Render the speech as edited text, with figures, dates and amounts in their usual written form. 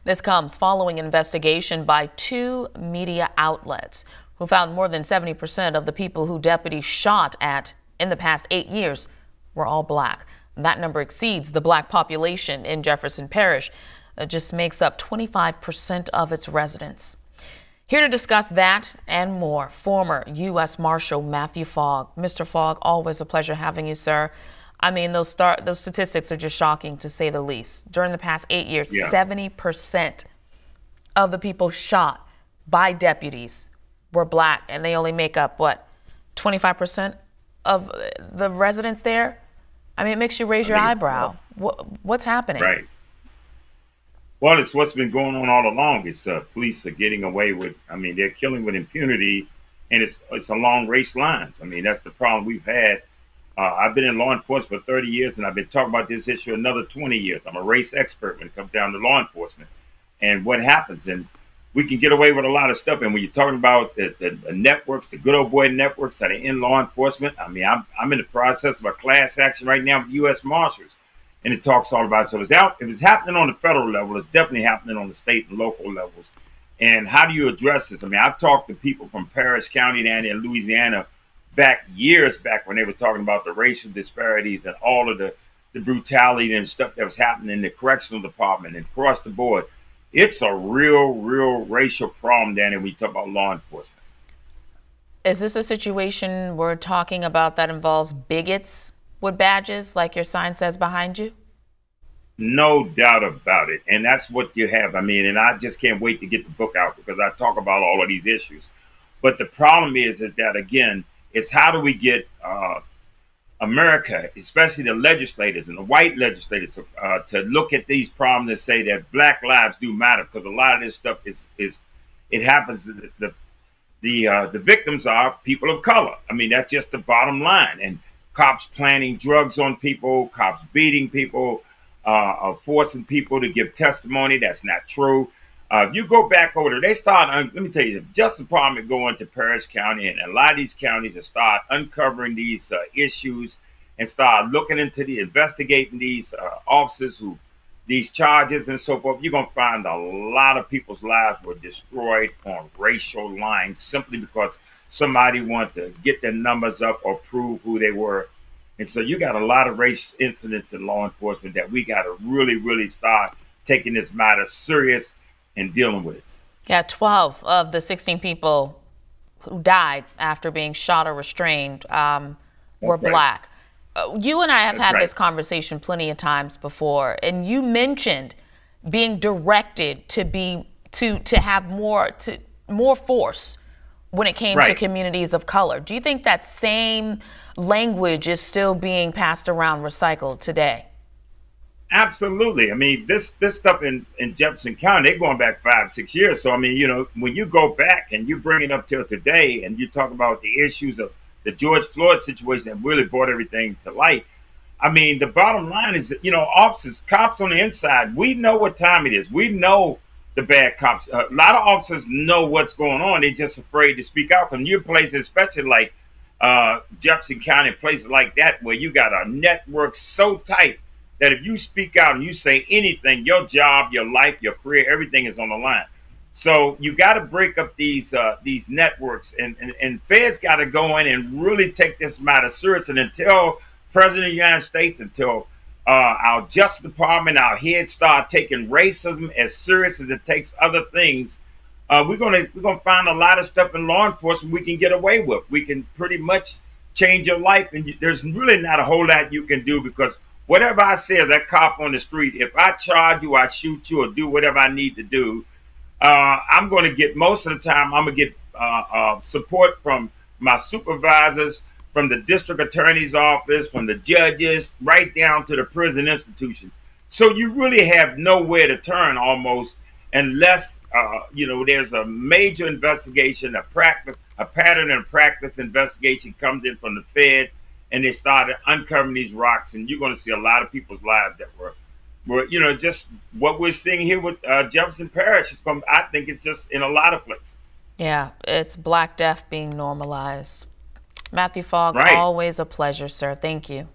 This comes following an investigation by two media outlets who found more than 70% of the people who deputies shot at in the past 8 years were all black. That number exceeds the black population in Jefferson Parish. It just makes up 25% of its residents. Here to discuss that and more, former U.S. Marshal Matthew Fogg. Mr. Fogg, always a pleasure having you, sir. I mean, those statistics are just shocking, to say the least. During the past 8 years, 70% of the people shot by deputies were black, and they only make up, what, 25% of the residents there? I mean, it makes you raise your eyebrow. What's happening? Right. Well, it's what's been going on all along. It's police are getting away with, I mean, they're killing with impunity, and it's along race lines. I mean, that's the problem we've had. I've been in law enforcement for 30 years, and I've been talking about this issue another 20 years. I'm a race expert when it comes down to law enforcement and what happens. And we can get away with a lot of stuff. And when you're talking about the networks, the good old boy networks that are in law enforcement, I mean, I'm in the process of a class action right now with U.S. Marshals. And it talks all about it. So if it's happening on the federal level, it's definitely happening on the state and local levels. And how do you address this? I mean, I've talked to people from Perish County down in Louisiana years back when they were talking about the racial disparities and all of the brutality and stuff that was happening in the correctional department and across the board. It's a real racial problem down there when you talk about law enforcement. Is this a situation we're talking about that involves bigots with badges, like your sign says behind you? No doubt about it. And that's what you have. I mean, and I just can't wait to get the book out because I talk about all of these issues. But the problem is that, again, it's how do we get America, especially the legislators and the white legislators, to look at these problems and say that black lives do matter, because a lot of this stuff it happens. The victims are people of color. I mean, that's just the bottom line. And cops planting drugs on people, cops beating people, forcing people to give testimony that's not true. If you go back over there, they start, let me tell you, the Justice Department going to Perish County and a lot of these counties and start uncovering these issues and start looking into investigating these officers these charges and so forth. You're going to find a lot of people's lives were destroyed on racial lines simply because somebody wanted to get their numbers up or prove who they were. And so you got a lot of race incidents in law enforcement that we got to really start taking this matter serious and dealing with it. Yeah, 12 of the 16 people who died after being shot or restrained were black. You and I have had this conversation plenty of times before, and you mentioned being directed to have more force when it came to communities of color. Do you think that same language is still being passed around, recycled today? Absolutely. I mean, this stuff in Jefferson County, they're going back 5-6 years. So, I mean, you know, when you go back and you bring it up till today and you talk about the issues of the George Floyd situation that really brought everything to light, I mean, the bottom line is that, you know, officers, cops on the inside, we know what time it is. We know the bad cops. A lot of officers know what's going on. They're just afraid to speak out. From your places, especially like Jefferson County, places like that, where you got a network so tight that if you speak out and you say anything, your job, your life, your career, everything is on the line. So you got to break up these networks, and feds got to go in and really take this matter serious. And until President of the United States, until our Justice Department, our heads start taking racism as serious as it takes other things, we're gonna find a lot of stuff in law enforcement we can get away with. We can pretty much change your life, and there's really not a whole lot you can do, because whatever I say as that cop on the street, if I charge you, I shoot you, or do whatever I need to do, I'm going to get, most of the time, I'm going to get support from my supervisors, from the district attorney's office, from the judges, right down to the prison institutions. So you really have nowhere to turn almost, unless, you know, there's a major investigation, a pattern and practice investigation comes in from the feds, and they started uncovering these rocks, and you're going to see a lot of people's lives that were, you know, just what we're seeing here with Jefferson Perish. I think it's just in a lot of places. Yeah, it's Black death being normalized. Matthew Fogg, always a pleasure, sir. Thank you.